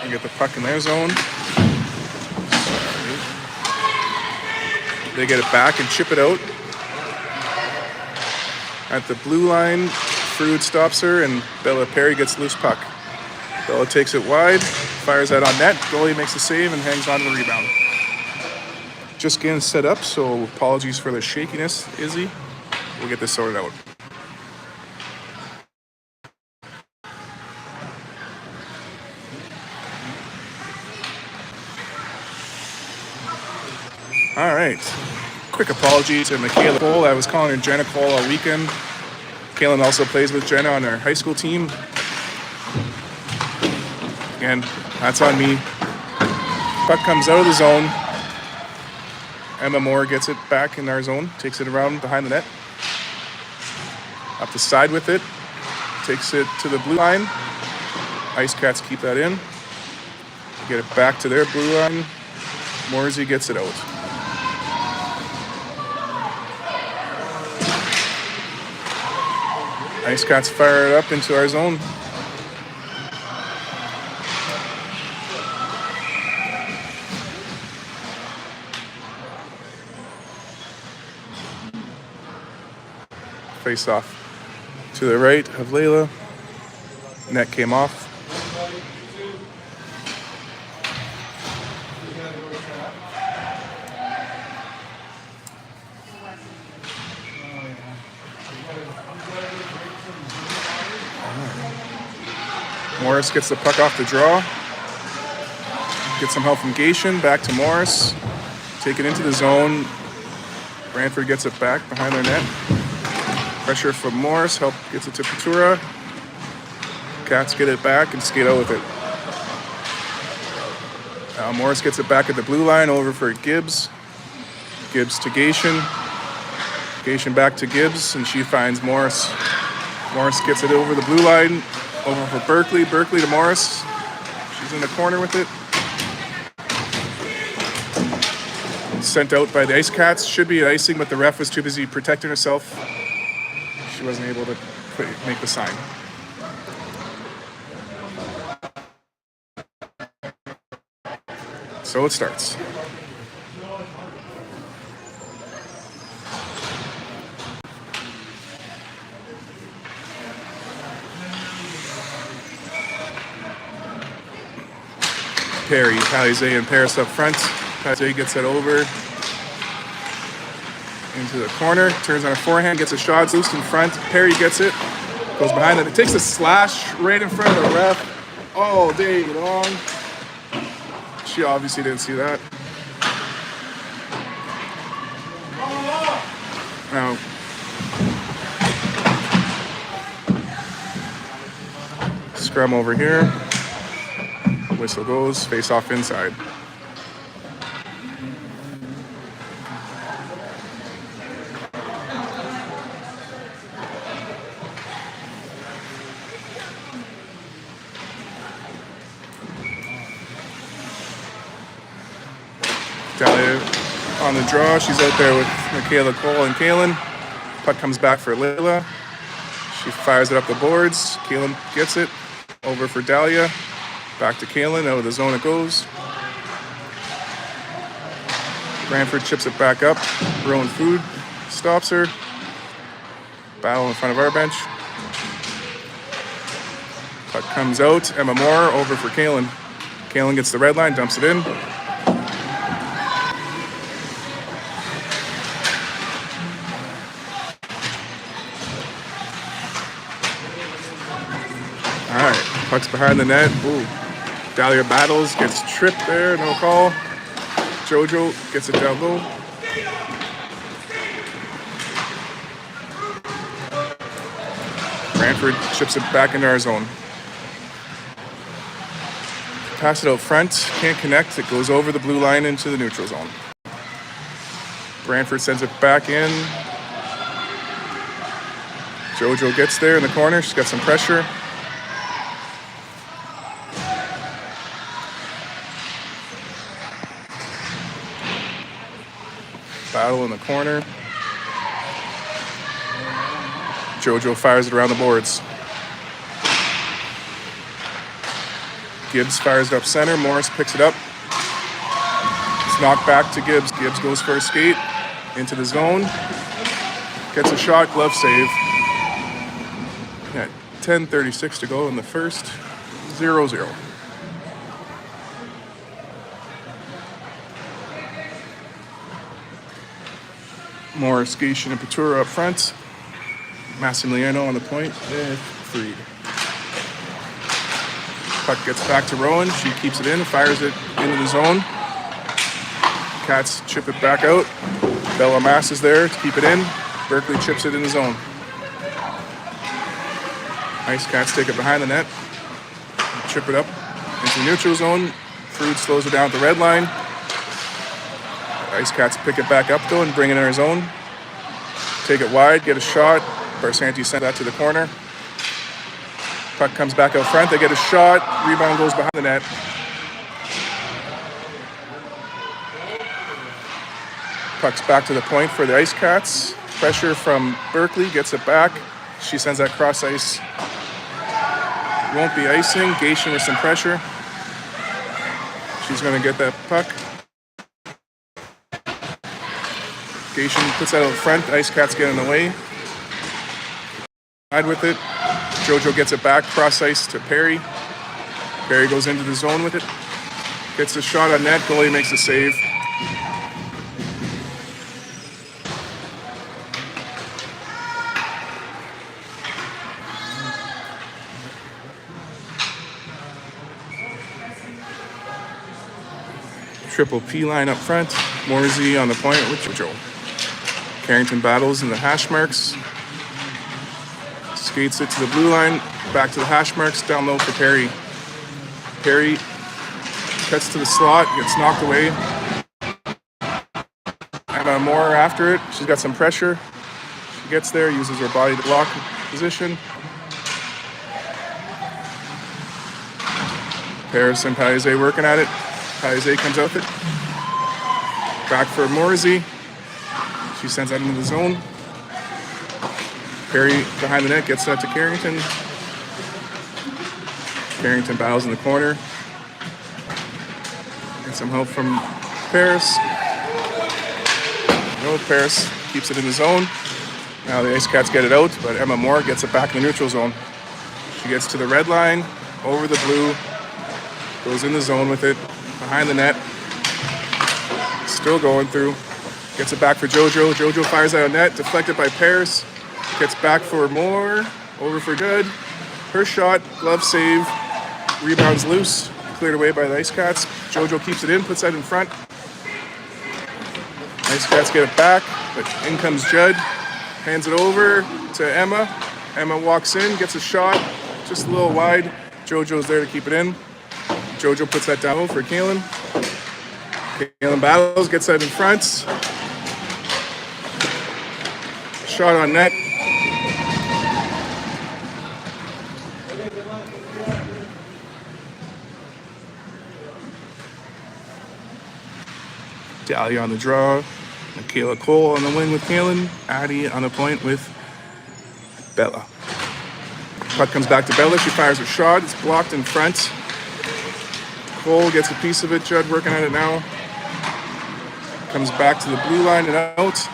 They get the puck in their zone. They get it back and chip it out. At the blue line, Frood stops her, and Bella Perry gets loose puck. Bella takes it wide, fires that on net. Goalie makes a save and hangs on to the rebound. Just getting set up, so apologies for the shakiness, Izzy. We'll get this sorted out. All right. Quick apology to Michaela Cole. I was calling her Jenna Cole all weekend. Kaylin also plays with Jenna on our high school team. Again, that's on me. Puck comes out of the zone. Emma Moore gets it back in our zone, takes it around behind the net. Up the side with it, takes it to the blue line. Ice Cats keep that in. Get it back to their blue line. Moorsey gets it out. Ice Cats fire it up into our zone. Face off to the right of Layla. Net came off. Morris gets the puck off the draw. Gets some help from Gation. Back to Morris. Take it into the zone. Brantford gets it back behind their net. Pressure from Morris. Help gets it to Patura. Cats get it back and skate out with it. Morris gets it back at the blue line over for Gibbs. Gibbs to Gation. Gation back to Gibbs, and she finds Morris. Morris gets it over the blue line. Over for Berkeley. Berkeley to Morris. She's in the corner with it. Sent out by the Ice Cats. Should be icing, but the ref was too busy protecting herself. She wasn't able to make the sign. So it starts. Perry, Palizé, and Paris up front. Palizé gets it over into the corner, turns on a forehand, gets a shot, loose in front. Perry gets it, goes behind it. It takes a slash right in front of the ref all day long. She obviously didn't see that. Now, scrum over here. Whistle goes, face off inside. Dahlia on the draw. She's out there with Michaela Cole and Kaylin. Puck comes back for Layla. She fires it up the boards. Kaylin gets it. Over for Dahlia. Back to Kaylin. Out of the zone it goes. Brantford chips it back up. Rowan Food stops her. Battle in front of our bench. Puck comes out. Emma Moore over for Kaylin. Kaylin gets the red line, dumps it in. All right, puck's behind the net. Ooh. Dahlia battles, gets tripped there, no call. Jojo gets it down low. Brantford chips it back into our zone. Pass it out front, can't connect. It goes over the blue line into the neutral zone. Brantford sends it back in. Jojo gets there in the corner. She's got some pressure. Battle in the corner. Jojo fires it around the boards. Gibbs fires it up center. Morris picks it up. It's knocked back to Gibbs. Gibbs goes for a skate into the zone. Gets a shot, glove save. Yeah, 10:36 to go in the first. 0-0. Morris, Gishin, and Patura up front. Massimiliano on the point with Freed. Puck gets back to Rowan. She keeps it in, fires it into the zone. Cats chip it back out. Bella Mass is there to keep it in. Berkeley chips it in the zone. Ice Cats take it behind the net. Chip it up into the neutral zone. Freed slows it down at the red line. Ice Cats pick it back up though and bring it in our zone. Take it wide, get a shot. Barsanti sent that to the corner. Puck comes back out front. They get a shot. Rebound goes behind the net. Puck's back to the point for the Ice Cats. Pressure from Berkeley, gets it back. She sends that cross ice. Won't be icing. Gishin with some pressure. She's going to get that puck. Gishin puts that out front. Ice Cats get in the way. Side with it. Jojo gets it back. Cross ice to Perry. Perry goes into the zone with it. Gets a shot on net. Goalie makes a save. Triple P line up front. Morsey on the point with Jojo. Carrington battles in the hash marks. Skates it to the blue line. Back to the hash marks. Down low for Perry. Perry cuts to the slot. Gets knocked away. Emma Moore after it. She's got some pressure. She gets there. Uses her body to block position. Paris and Paize working at it. Paize comes out with it. Back for Morsey. She sends that into the zone. Perry behind the net gets that to Carrington. Carrington battles in the corner. Get some help from Paris. No, Paris keeps it in the zone. Now the Ice Cats get it out, but Emma Moore gets it back in the neutral zone. She gets to the red line, over the blue, goes in the zone with it. Behind the net, still going through, gets it back for Jojo. Jojo fires out a net, deflected by Paris, gets back for Moore, over for good. Her shot, glove save, rebounds loose, cleared away by the Ice Cats. Jojo keeps it in, puts that in front. Ice Cats get it back, but in comes Judd, hands it over to Emma. Emma walks in, gets a shot, just a little wide. Jojo's there to keep it in. Jojo puts that down for Kalen. Kalen battles, gets that in front. Shot on net. Dahlia on the draw. Michaela Cole on the wing with Kalen. Addie on the point with Bella. Puck comes back to Bella. She fires her shot. It's blocked in front. Cole gets a piece of it. Judd working at it now. Comes back to the blue line and out.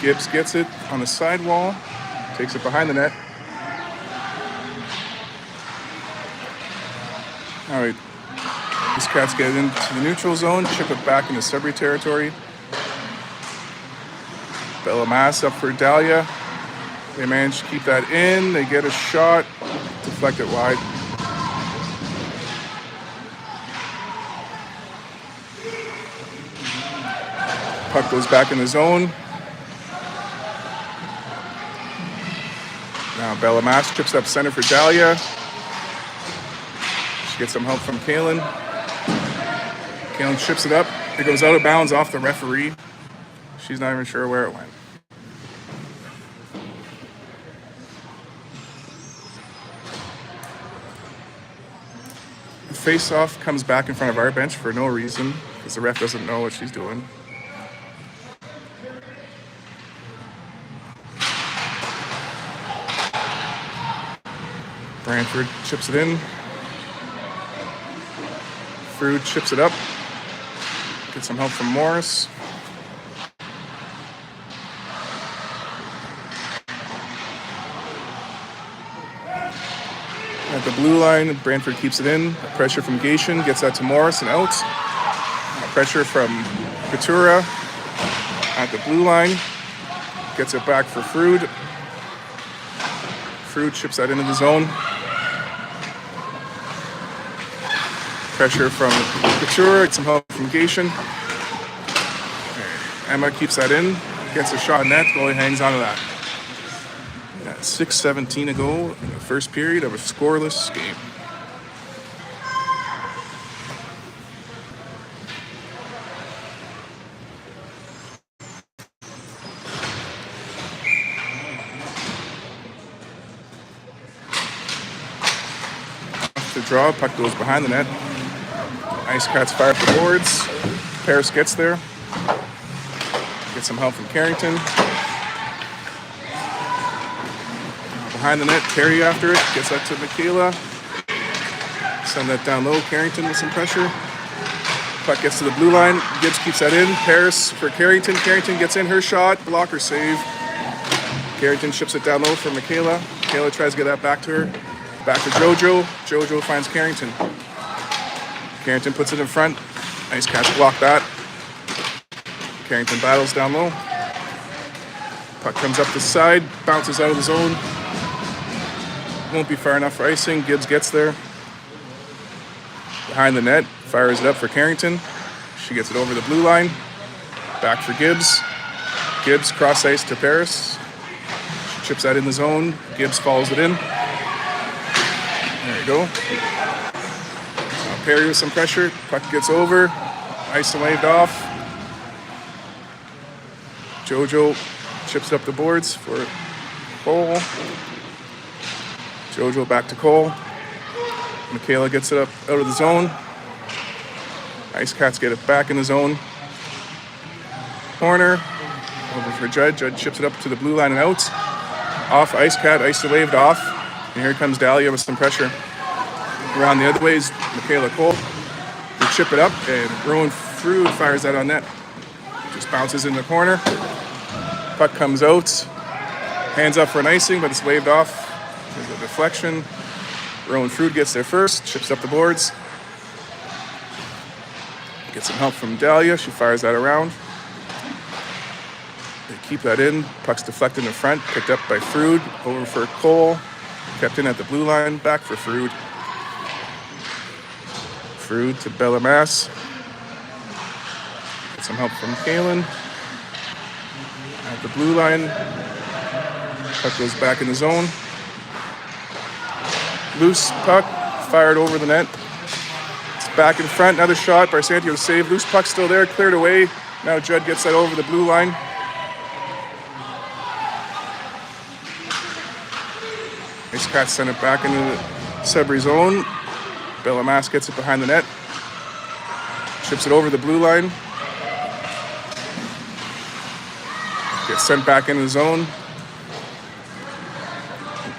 Gibbs gets it on the sidewall. Takes it behind the net. All right. These Cats get into the neutral zone. Chip it back into Sudbury territory. Bella Mass up for Dahlia. They manage to keep that in. They get a shot. Deflect it wide. Puck goes back in the zone. Now Bella Mass trips up center for Dahlia. She gets some help from Kalen. Kalen chips it up. It goes out of bounds off the referee. She's not even sure where it went. The face-off comes back in front of our bench for no reason, because the ref doesn't know what she's doing. Brantford chips it in. Frood chips it up. Get some help from Morris. At the blue line, Brantford keeps it in. Pressure from Gation, gets that to Morris and out. Pressure from Couture at the blue line. Gets it back for Frood. Frood chips that into the zone. Pressure from Couture, some help from Gation. Emma keeps that in, gets a shot net, goalie hangs on to that. 6:17 to go in the first period of a scoreless game. The draw, puck goes behind the net. Ice Cats fire up the boards. Paris gets there. Gets some help from Carrington. Behind the net, Terry after it. Gets that to Michaela. Send that down low. Carrington with some pressure. Puck gets to the blue line. Gibbs keeps that in. Paris for Carrington. Carrington gets in her shot. Blocker save. Carrington ships it down low for Michaela. Michaela tries to get that back to her. Back to Jojo. Jojo finds Carrington. Carrington puts it in front. Ice Cats block that. Carrington battles down low. Puck comes up the side. Bounces out of the zone. Won't be far enough for icing. Gibbs gets there. Behind the net. Fires it up for Carrington. She gets it over the blue line. Back for Gibbs. Gibbs cross ice to Paris. She chips that in the zone. Gibbs follows it in. There you go. Perry with some pressure. Puck gets over. Ice and waved off. Jojo chips up the boards for Cole. Jojo back to Cole. Michaela gets it up out of the zone. Ice Cats get it back in the zone. Corner. Over for Judd. Judd chips it up to the blue line and out. Off Ice Cat. Ice waved off. And here comes Dahlia with some pressure. Around the other way is Michaela Cole. They chip it up, and Rowan Frood fires that on net. Just bounces in the corner. Puck comes out. Hands up for an icing, but it's waved off. There's a deflection. Rowan Frood gets there first, chips up the boards. Gets some help from Dahlia. She fires that around. They keep that in. Puck's deflected in the front, picked up by Frood. Over for Cole. Kept in at the blue line, back for Frood. Frood to Bellamas. Get some help from Kalen. At the blue line. Puck goes back in the zone. Loose puck, fired over the net. It's back in front, another shot by Santiago save. Loose puck still there, cleared away. Now Judd gets that over the blue line. Ice Cats send it back into the Sudbury zone. Bellamas gets it behind the net. Chips it over the blue line. Gets sent back into the zone.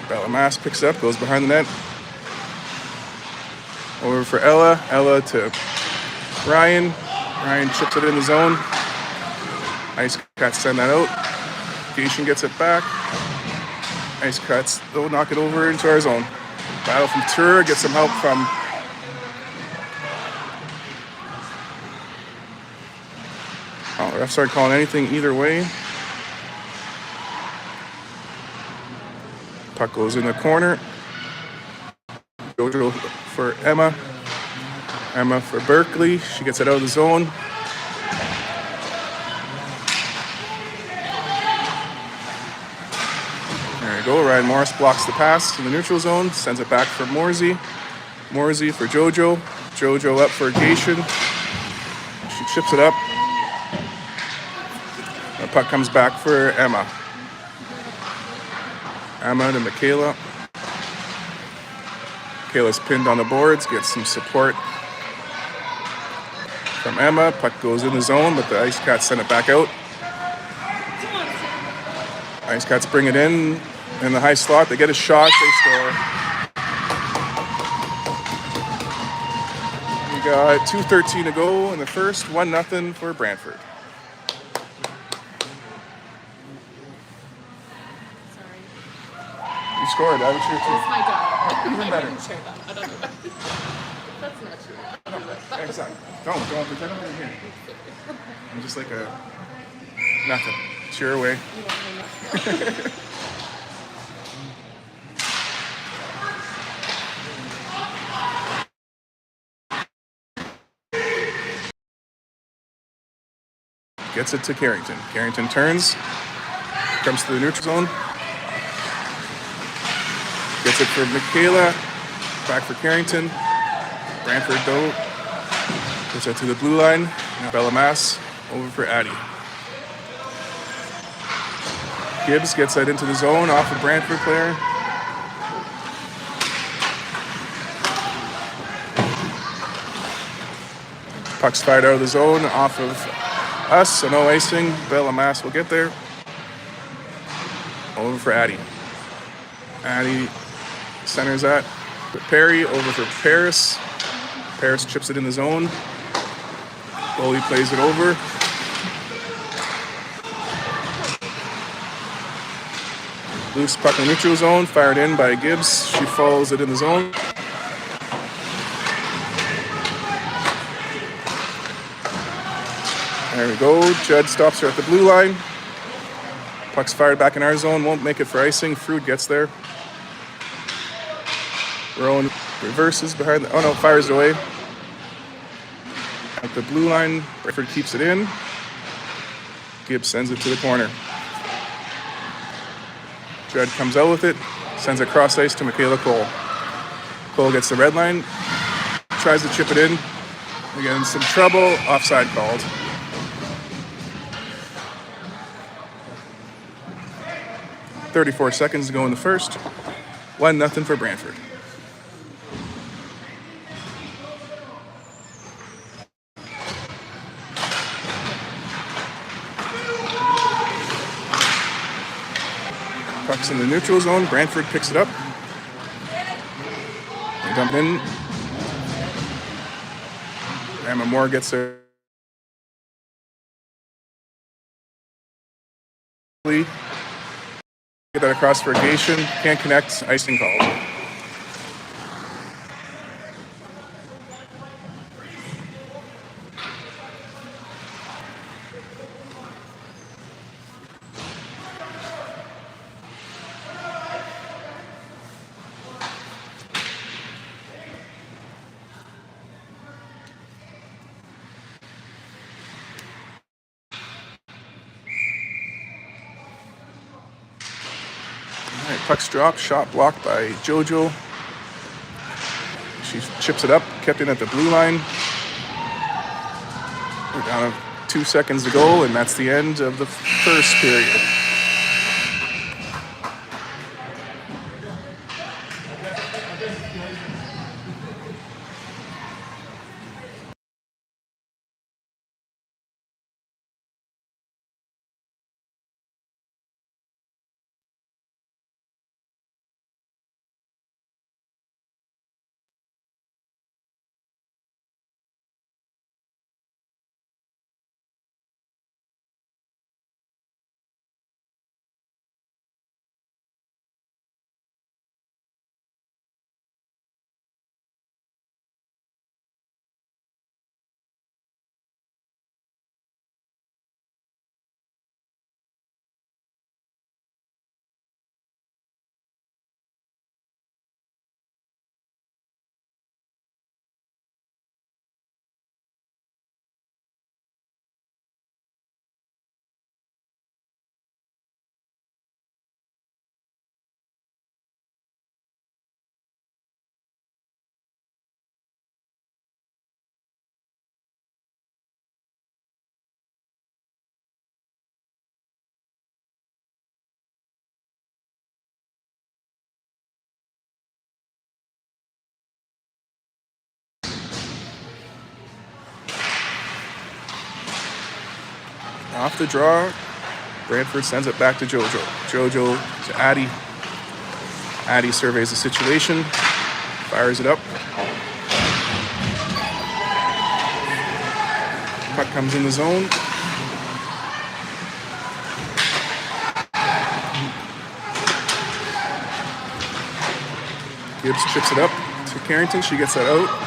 Bellamas picks it up, goes behind the net. Over for Ella. Ella to Ryan. Ryan chips it in the zone. Ice Cats send that out. Gation gets it back. Ice Cats, they'll knock it over into our zone. Battle from Tour, get some help from the refs aren't calling anything either way. Puck goes in the corner. Jojo for Emma. Emma for Berkeley. She gets it out of the zone. There you go. Ryan Morris blocks the pass in the neutral zone. Sends it back for Morsey. Morsey for Jojo. Jojo up for Gation. She chips it up. The puck comes back for Emma. Emma to Michaela. Michaela's pinned on the boards, gets some support from Emma. Puck goes in the zone, but the Ice Cats send it back out. Ice Cats bring it in the high slot. They get a shot, they score. There you got 2:13 to go in the first, 1-0 for Brantford. Sorry. You scored. I would cheer too. It's my dad. Even I better. didn't share that. I don't know. That's not true. Exactly. Don't pretend I'm here. I'm just like a nothing. Cheer away. Gets it to Carrington. Carrington turns, comes to the neutral zone. Gets it for Michaela. Back for Carrington. Brantford though. Gets it to the blue line. Now Bellamass over for Addy. Gibbs gets that into the zone off a Brantford player. Puck's fired out of the zone off of us, so no icing. Bellamass will get there. Over for Addy. Addy centers that. Perry over for Paris. Paris chips it in the zone. Goalie plays it over. Loose puck in the neutral zone, fired in by Gibbs. She follows it in the zone. There we go. Judd stops her at the blue line. Puck's fired back in our zone, won't make it for icing. Frood gets there. Rowan reverses behind the... Oh no, fires it away. At the blue line, Brantford keeps it in. Gibbs sends it to the corner. Judd comes out with it, sends it cross ice to Michaela Cole. Cole gets the red line, tries to chip it in. Again, some trouble, offside called. .34 seconds to go in the first. 1-0 for Brantford. Puck's in the neutral zone. Brantford picks it up. They dump it in. Emma Moore gets there. Get that across for Gation. Can't connect. Icing called. Puck's dropped, shot blocked by JoJo. She chips it up, kept in at the blue line. We're down to 2 seconds to go, and that's the end of the first period. Off the draw, Brantford sends it back to JoJo. JoJo to Addy. Addy surveys the situation, fires it up. Puck comes in the zone. Gibbs chips it up to Carrington. She gets that out.